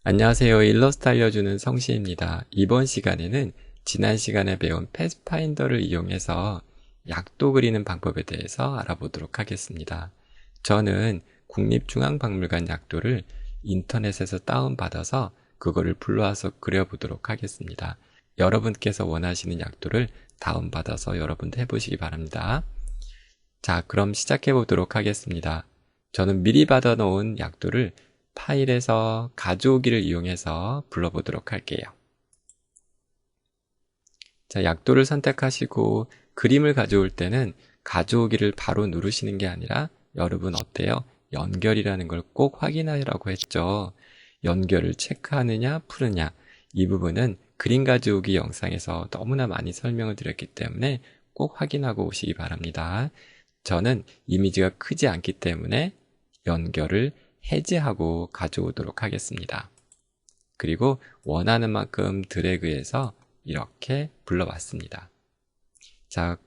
안녕하세요. 일러스트 알려주는 성시입니다. 이번 시간에는 지난 시간에 배운 패스파인더를 이용해서 약도 그리는 방법에 대해서 알아보도록 하겠습니다. 저는 국립중앙박물관 약도를 인터넷에서 다운받아서 그거를 불러와서 그려보도록 하겠습니다. 여러분께서 원하시는 약도를 다운받아서 여러분도 해보시기 바랍니다. 자, 그럼 시작해 보도록 하겠습니다. 저는 미리 받아놓은 약도를 파일에서 가져오기를 이용해서 불러보도록 할게요. 자, 약도를 선택하시고 그림을 가져올 때는 가져오기를 바로 누르시는 게 아니라 여러분 어때요? 연결이라는 걸 꼭 확인하라고 했죠. 연결을 체크하느냐 푸느냐, 이 부분은 그림 가져오기 영상에서 너무나 많이 설명을 드렸기 때문에 꼭 확인하고 오시기 바랍니다. 저는 이미지가 크지 않기 때문에 연결을 해제하고 가져오도록 하겠습니다. 그리고 원하는 만큼 드래그해서 이렇게 불러왔습니다. 자,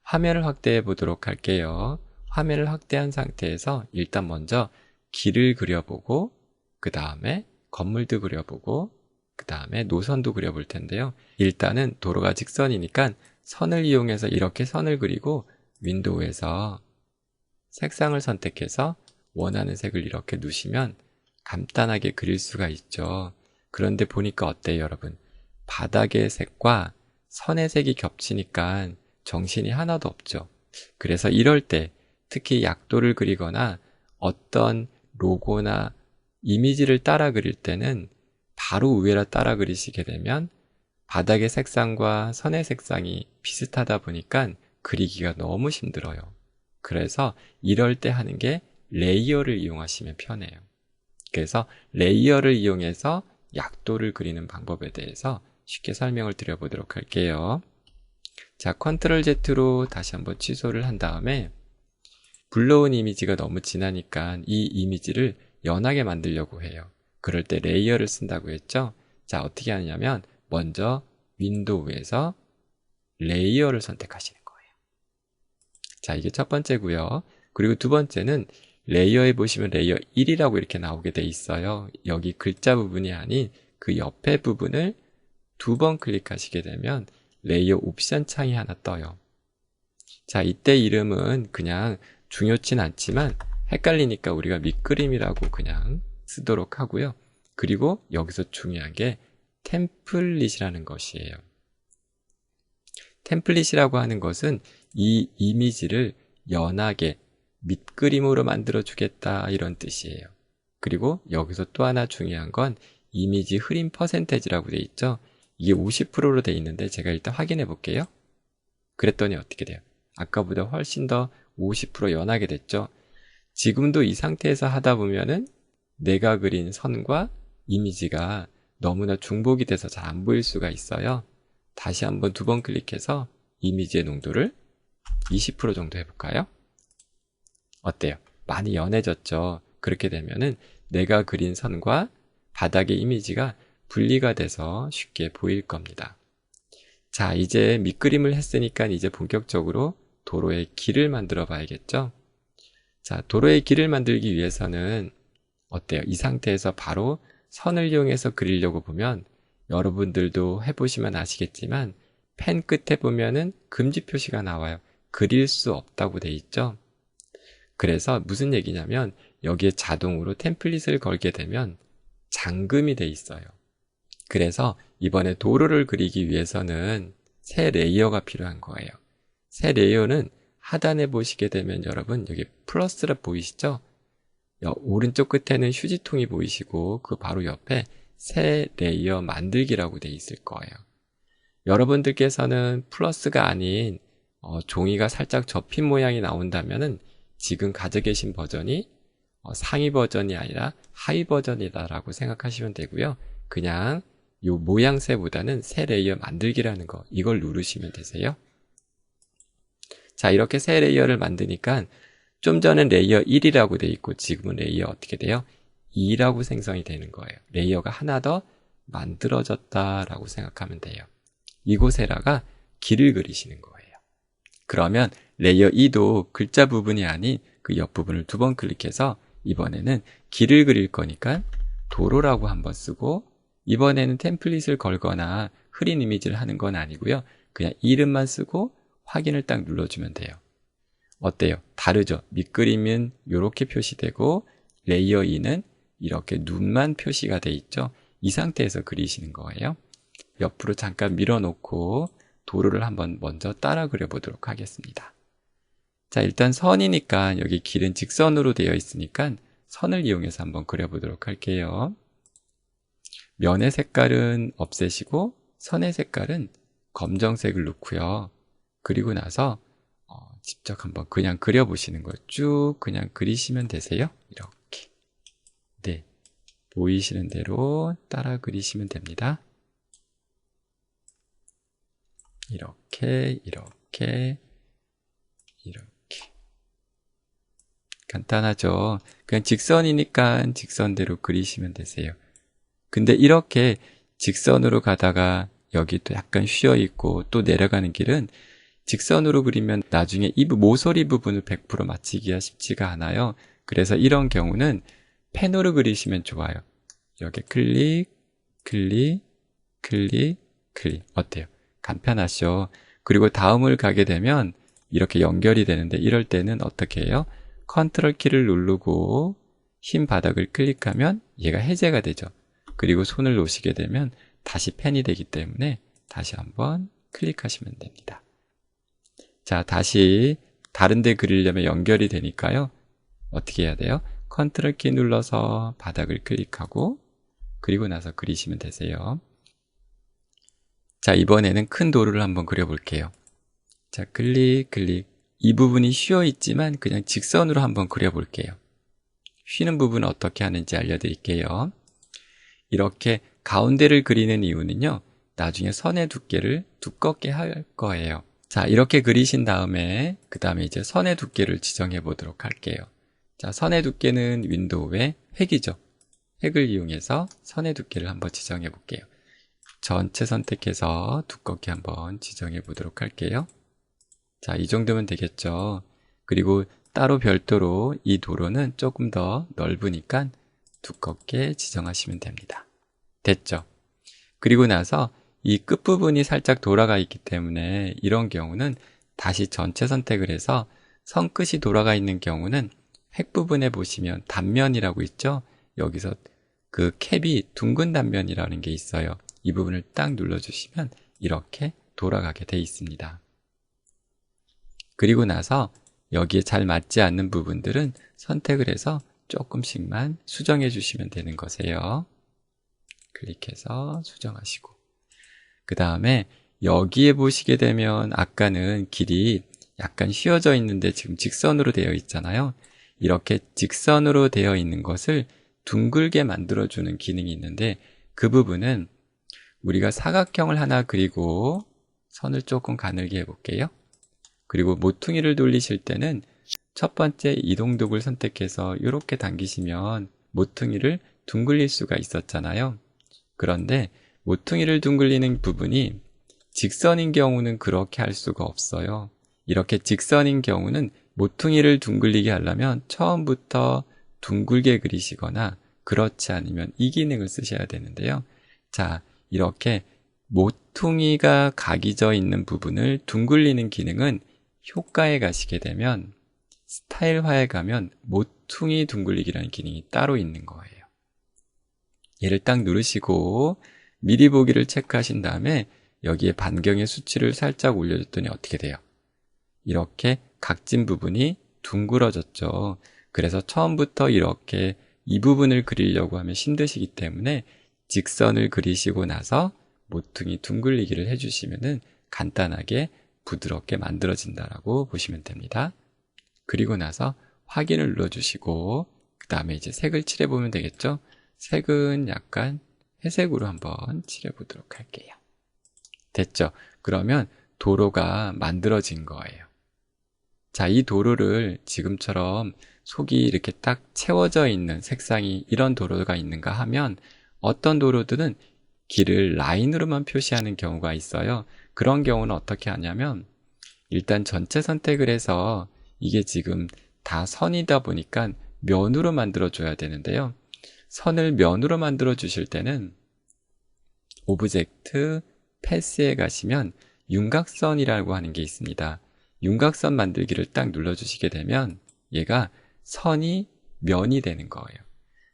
화면을 확대해 보도록 할게요. 화면을 확대한 상태에서 일단 먼저 길을 그려보고 그 다음에 건물도 그려보고 그 다음에 노선도 그려볼 텐데요. 일단은 도로가 직선이니까 선을 이용해서 이렇게 선을 그리고 윈도우에서 색상을 선택해서 원하는 색을 이렇게 누시면 간단하게 그릴 수가 있죠. 그런데 보니까 어때요, 여러분? 바닥의 색과 선의 색이 겹치니까 정신이 하나도 없죠. 그래서 이럴 때 특히 약도를 그리거나 어떤 로고나 이미지를 따라 그릴 때는 바로 위에라 따라 그리시게 되면 바닥의 색상과 선의 색상이 비슷하다 보니까 그리기가 너무 힘들어요. 그래서 이럴 때 하는 게 레이어를 이용하시면 편해요. 그래서 레이어를 이용해서 약도를 그리는 방법에 대해서 쉽게 설명을 드려보도록 할게요. 자, 컨트롤 Z로 다시 한번 취소를 한 다음에 불러온 이미지가 너무 진하니까 이 이미지를 연하게 만들려고 해요. 그럴 때 레이어를 쓴다고 했죠? 자, 어떻게 하냐면 먼저 윈도우에서 레이어를 선택하시는 거예요. 자, 이게 첫 번째고요. 그리고 두 번째는 레이어에 보시면 레이어 1이라고 이렇게 나오게 돼 있어요. 여기 글자 부분이 아닌 그 옆에 부분을 두 번 클릭하시게 되면 레이어 옵션 창이 하나 떠요. 자, 이때 이름은 그냥 중요진 않지만 헷갈리니까 우리가 밑그림이라고 그냥 쓰도록 하고요. 그리고 여기서 중요한 게 템플릿이라는 것이에요. 템플릿이라고 하는 것은 이 이미지를 연하게 밑그림으로 만들어 주겠다 이런 뜻이에요. 그리고 여기서 또 하나 중요한 건 이미지 흐림 퍼센테이지라고 돼 있죠. 이게 50%로 돼 있는데 제가 일단 확인해 볼게요. 그랬더니 어떻게 돼요? 아까보다 훨씬 더 50% 연하게 됐죠. 지금도 이 상태에서 하다 보면은 내가 그린 선과 이미지가 너무나 중복이 돼서 잘 안 보일 수가 있어요. 다시 한번 두 번 클릭해서 이미지의 농도를 20% 정도 해볼까요? 어때요? 많이 연해졌죠? 그렇게 되면은 내가 그린 선과 바닥의 이미지가 분리가 돼서 쉽게 보일 겁니다. 자, 이제 밑그림을 했으니까 이제 본격적으로 도로의 길을 만들어 봐야겠죠? 자, 도로의 길을 만들기 위해서는 어때요? 이 상태에서 바로 선을 이용해서 그리려고 보면 여러분들도 해보시면 아시겠지만 펜 끝에 보면은 금지 표시가 나와요. 그릴 수 없다고 돼 있죠? 그래서 무슨 얘기냐면 여기에 자동으로 템플릿을 걸게 되면 잠금이 돼 있어요. 그래서 이번에 도로를 그리기 위해서는 새 레이어가 필요한 거예요. 새 레이어는 하단에 보시게 되면 여러분 여기 플러스가 보이시죠? 오른쪽 끝에는 휴지통이 보이시고 그 바로 옆에 새 레이어 만들기라고 돼 있을 거예요. 여러분들께서는 플러스가 아닌 종이가 살짝 접힌 모양이 나온다면은 지금 가지고 계신 버전이 상위 버전이 아니라 하위 버전이다라고 생각하시면 되고요. 그냥 요 모양새보다는 새 레이어 만들기라는 거 이걸 누르시면 되세요. 자, 이렇게 새 레이어를 만드니까 좀 전엔 레이어 1이라고 돼 있고 지금은 레이어 어떻게 돼요? 2라고 생성이 되는 거예요. 레이어가 하나 더 만들어졌다라고 생각하면 돼요. 이곳에다가 길을 그리시는 거예요. 그러면 레이어 2도 글자 부분이 아닌 그 옆부분을 두 번 클릭해서 이번에는 길을 그릴 거니까 도로라고 한번 쓰고, 이번에는 템플릿을 걸거나 흐린 이미지를 하는 건 아니고요. 그냥 이름만 쓰고 확인을 딱 눌러주면 돼요. 어때요? 다르죠? 밑그림은 이렇게 표시되고 레이어 2는 이렇게 눈만 표시가 돼 있죠? 이 상태에서 그리시는 거예요. 옆으로 잠깐 밀어놓고 도로를 한번 먼저 따라 그려보도록 하겠습니다. 자, 일단 선이니까 여기 길은 직선으로 되어 있으니까 선을 이용해서 한번 그려보도록 할게요. 면의 색깔은 없애시고 선의 색깔은 검정색을 놓고요. 그리고 나서 직접 한번 그냥 그려보시는 거예요. 쭉 그냥 그리시면 되세요. 이렇게. 네, 보이시는 대로 따라 그리시면 됩니다. 이렇게, 이렇게, 이렇게. 간단하죠? 그냥 직선이니까 직선대로 그리시면 되세요. 근데 이렇게 직선으로 가다가 여기 또 약간 휘어 있고 또 내려가는 길은 직선으로 그리면 나중에 이 모서리 부분을 100% 맞추기가 쉽지가 않아요. 그래서 이런 경우는 펜으로 그리시면 좋아요. 여기 클릭, 클릭, 클릭, 클릭. 어때요? 간편하죠? 그리고 다음을 가게 되면 이렇게 연결이 되는데 이럴 때는 어떻게 해요? 컨트롤 키를 누르고 흰 바닥을 클릭하면 얘가 해제가 되죠. 그리고 손을 놓으시게 되면 다시 펜이 되기 때문에 다시 한번 클릭하시면 됩니다. 자, 다시 다른 데 그리려면 연결이 되니까요. 어떻게 해야 돼요? 컨트롤 키 눌러서 바닥을 클릭하고 그리고 나서 그리시면 되세요. 자, 이번에는 큰 도로를 한번 그려볼게요. 자, 클릭, 클릭. 이 부분이 휘어 있지만 그냥 직선으로 한번 그려볼게요. 휘는 부분은 어떻게 하는지 알려드릴게요. 이렇게 가운데를 그리는 이유는요, 나중에 선의 두께를 두껍게 할 거예요. 자, 이렇게 그리신 다음에 그 다음에 이제 선의 두께를 지정해 보도록 할게요. 자, 선의 두께는 윈도우의 획이죠. 획을 이용해서 선의 두께를 한번 지정해 볼게요. 전체 선택해서 두껍게 한번 지정해 보도록 할게요. 자, 이 정도면 되겠죠. 그리고 따로 별도로 이 도로는 조금 더 넓으니까 두껍게 지정하시면 됩니다. 됐죠? 그리고 나서 이 끝부분이 살짝 돌아가 있기 때문에 이런 경우는 다시 전체 선택을 해서 선끝이 돌아가 있는 경우는 획 부분에 보시면 단면이라고 있죠? 여기서 그 캡이 둥근 단면이라는 게 있어요. 이 부분을 딱 눌러주시면 이렇게 돌아가게 돼 있습니다. 그리고 나서 여기에 잘 맞지 않는 부분들은 선택을 해서 조금씩만 수정해 주시면 되는 거세요. 클릭해서 수정하시고 그 다음에 여기에 보시게 되면 아까는 길이 약간 휘어져 있는데 지금 직선으로 되어 있잖아요. 이렇게 직선으로 되어 있는 것을 둥글게 만들어주는 기능이 있는데 그 부분은 우리가 사각형을 하나 그리고 선을 조금 가늘게 해볼게요. 그리고 모퉁이를 돌리실 때는 첫 번째 이동도구를 선택해서 이렇게 당기시면 모퉁이를 둥글릴 수가 있었잖아요. 그런데 모퉁이를 둥글리는 부분이 직선인 경우는 그렇게 할 수가 없어요. 이렇게 직선인 경우는 모퉁이를 둥글리게 하려면 처음부터 둥글게 그리시거나 그렇지 않으면 이 기능을 쓰셔야 되는데요. 자, 이렇게 모퉁이가 각이져 있는 부분을 둥글리는 기능은 효과에 가시게 되면 스타일화에 가면 모퉁이 둥글리기라는 기능이 따로 있는 거예요. 얘를 딱 누르시고 미리 보기를 체크하신 다음에 여기에 반경의 수치를 살짝 올려줬더니 어떻게 돼요? 이렇게 각진 부분이 둥그러졌죠. 그래서 처음부터 이렇게 이 부분을 그리려고 하면 힘드시기 때문에 직선을 그리시고 나서 모퉁이 둥글리기를 해주시면은 간단하게 부드럽게 만들어진다라고 보시면 됩니다. 그리고 나서 확인을 눌러주시고 그 다음에 이제 색을 칠해보면 되겠죠? 색은 약간 회색으로 한번 칠해보도록 할게요. 됐죠? 그러면 도로가 만들어진 거예요. 자, 이 도로를 지금처럼 속이 이렇게 딱 채워져 있는 색상이 이런 도로가 있는가 하면 어떤 도로들은 길을 라인으로만 표시하는 경우가 있어요. 그런 경우는 어떻게 하냐면 일단 전체 선택을 해서 이게 지금 다 선이다 보니까 면으로 만들어 줘야 되는데요. 선을 면으로 만들어 주실 때는 오브젝트 패스에 가시면 윤곽선이라고 하는 게 있습니다. 윤곽선 만들기를 딱 눌러주시게 되면 얘가 선이 면이 되는 거예요.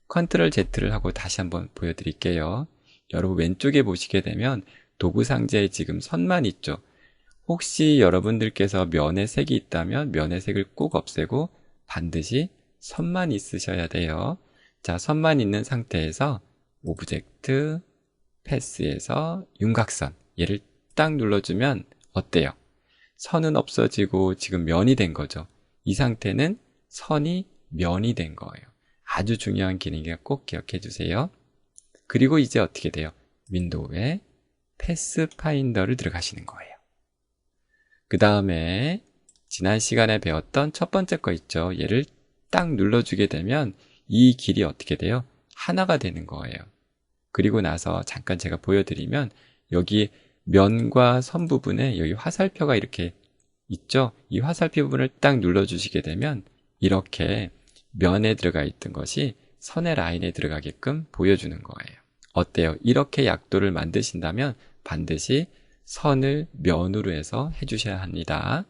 컨트롤 Z를 하고 다시 한번 보여드릴게요. 여러분 왼쪽에 보시게 되면 도구 상자에 지금 선만 있죠. 혹시 여러분들께서 면의 색이 있다면 면의 색을 꼭 없애고 반드시 선만 있으셔야 돼요. 자, 선만 있는 상태에서 오브젝트 패스에서 윤곽선 얘를 딱 눌러주면 어때요? 선은 없어지고 지금 면이 된 거죠. 이 상태는 선이 면이 된 거예요. 아주 중요한 기능이니까 꼭 기억해 주세요. 그리고 이제 어떻게 돼요? 윈도우에 패스 파인더를 들어가시는 거예요. 그 다음에 지난 시간에 배웠던 첫 번째 거 있죠. 얘를 딱 눌러주게 되면 이 길이 어떻게 돼요? 하나가 되는 거예요. 그리고 나서 잠깐 제가 보여드리면 여기 면과 선 부분에 여기 화살표가 이렇게 있죠? 이 화살표 부분을 딱 눌러주시게 되면 이렇게 면에 들어가 있던 것이 선의 라인에 들어가게끔 보여주는 거예요. 어때요? 이렇게 약도를 만드신다면 반드시 선을 면으로 해서 해주셔야 합니다.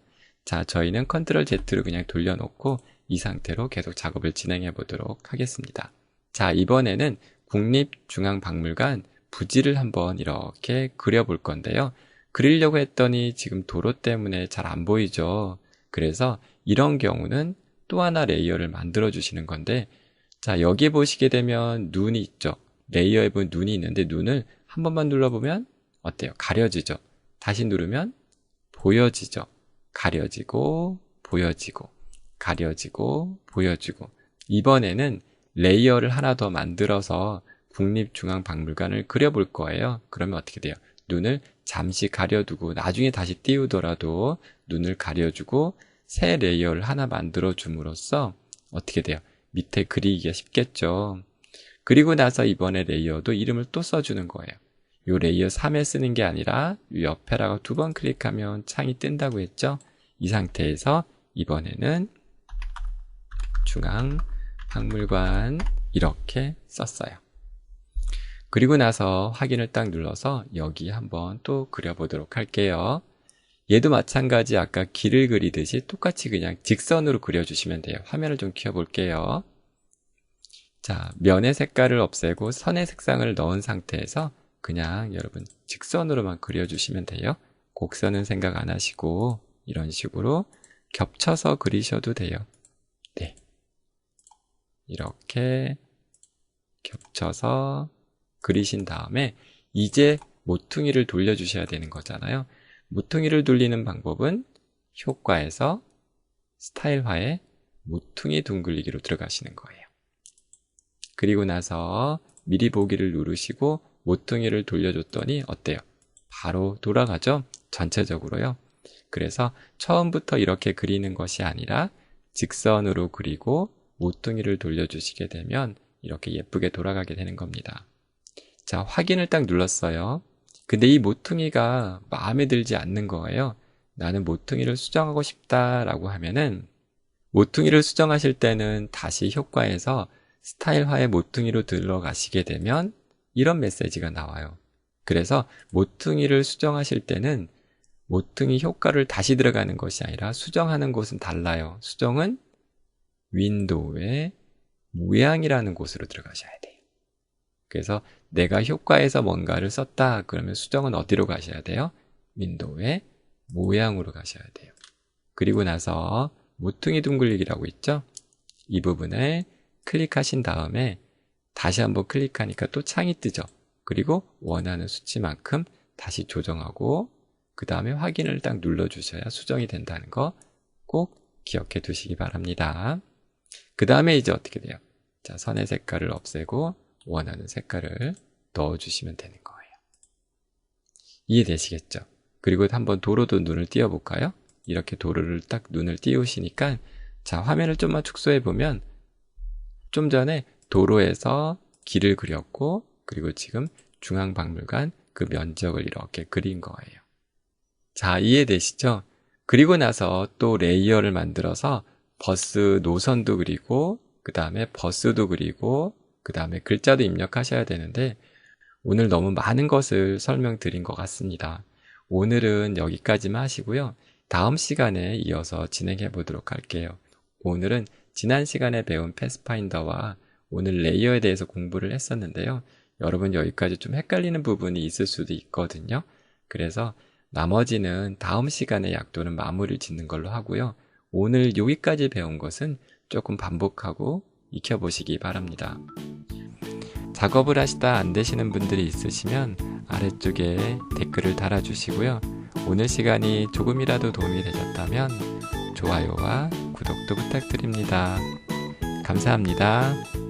자, 저희는 컨트롤 Z로 그냥 돌려놓고 이 상태로 계속 작업을 진행해 보도록 하겠습니다. 자, 이번에는 국립중앙박물관 부지를 한번 이렇게 그려볼 건데요. 그리려고 했더니 지금 도로 때문에 잘 안 보이죠. 그래서 이런 경우는 또 하나 레이어를 만들어 주시는 건데, 자, 여기 보시게 되면 눈이 있죠. 레이어에 보면 눈이 있는데 눈을 한 번만 눌러보면 어때요? 가려지죠. 다시 누르면 보여지죠. 가려지고 보여지고 가려지고 보여지고. 이번에는 레이어를 하나 더 만들어서 국립중앙박물관을 그려볼 거예요. 그러면 어떻게 돼요? 눈을 잠시 가려두고 나중에 다시 띄우더라도 눈을 가려주고 새 레이어를 하나 만들어 줌으로써 어떻게 돼요? 밑에 그리기가 쉽겠죠. 그리고 나서 이번에 레이어도 이름을 또 써주는 거예요. 이 레이어 3에 쓰는 게 아니라 이 옆에라고 2번 클릭하면 창이 뜬다고 했죠. 이 상태에서 이번에는 중앙박물관 이렇게 썼어요. 그리고 나서 확인을 딱 눌러서 여기 한번 또 그려보도록 할게요. 얘도 마찬가지 아까 길을 그리듯이 똑같이 그냥 직선으로 그려주시면 돼요. 화면을 좀 키워볼게요. 자, 면의 색깔을 없애고 선의 색상을 넣은 상태에서 그냥 여러분 직선으로만 그려주시면 돼요. 곡선은 생각 안 하시고 이런 식으로 겹쳐서 그리셔도 돼요. 네, 이렇게 겹쳐서 그리신 다음에 이제 모퉁이를 돌려주셔야 되는 거잖아요. 모퉁이를 돌리는 방법은 효과에서 스타일화에 모퉁이 둥글리기로 들어가시는 거예요. 그리고 나서 미리 보기를 누르시고 모퉁이를 돌려줬더니 어때요? 바로 돌아가죠? 전체적으로요. 그래서 처음부터 이렇게 그리는 것이 아니라 직선으로 그리고 모퉁이를 돌려주시게 되면 이렇게 예쁘게 돌아가게 되는 겁니다. 자, 확인을 딱 눌렀어요. 근데 이 모퉁이가 마음에 들지 않는 거예요. 나는 모퉁이를 수정하고 싶다라고 하면은 모퉁이를 수정하실 때는 다시 효과에서 스타일화의 모퉁이로 들어가시게 되면 이런 메시지가 나와요. 그래서 모퉁이를 수정하실 때는 모퉁이 효과를 다시 들어가는 것이 아니라 수정하는 곳은 달라요. 수정은 윈도우의 모양이라는 곳으로 들어가셔야 돼요. 그래서 내가 효과에서 뭔가를 썼다 그러면 수정은 어디로 가셔야 돼요? 윈도우의 모양으로 가셔야 돼요. 그리고 나서 모퉁이 둥글리기라고 있죠? 이 부분을 클릭하신 다음에 다시 한번 클릭하니까 또 창이 뜨죠. 그리고 원하는 수치만큼 다시 조정하고 그 다음에 확인을 딱 눌러주셔야 수정이 된다는 거 꼭 기억해 두시기 바랍니다. 그 다음에 이제 어떻게 돼요? 자, 선의 색깔을 없애고 원하는 색깔을 넣어주시면 되는 거예요. 이해되시겠죠? 그리고 한번 도로도 눈을 띄워볼까요? 이렇게 도로를 딱 눈을 띄우시니까 자, 화면을 좀만 축소해 보면 좀 전에 도로에서 길을 그렸고 그리고 지금 중앙박물관 그 면적을 이렇게 그린 거예요. 자, 이해되시죠? 그리고 나서 또 레이어를 만들어서 버스 노선도 그리고 그 다음에 버스도 그리고 그 다음에 글자도 입력하셔야 되는데 오늘 너무 많은 것을 설명드린 것 같습니다. 오늘은 여기까지만 하시고요. 다음 시간에 이어서 진행해 보도록 할게요. 오늘은 지난 시간에 배운 패스파인더와 오늘 레이어에 대해서 공부를 했었는데요. 여러분 여기까지 좀 헷갈리는 부분이 있을 수도 있거든요. 그래서 나머지는 다음 시간에 약도는 마무리 짓는 걸로 하고요. 오늘 여기까지 배운 것은 조금 반복하고 익혀보시기 바랍니다. 작업을 하시다 안 되시는 분들이 있으시면 아래쪽에 댓글을 달아주시고요. 오늘 시간이 조금이라도 도움이 되셨다면 좋아요와 구독도 부탁드립니다. 감사합니다.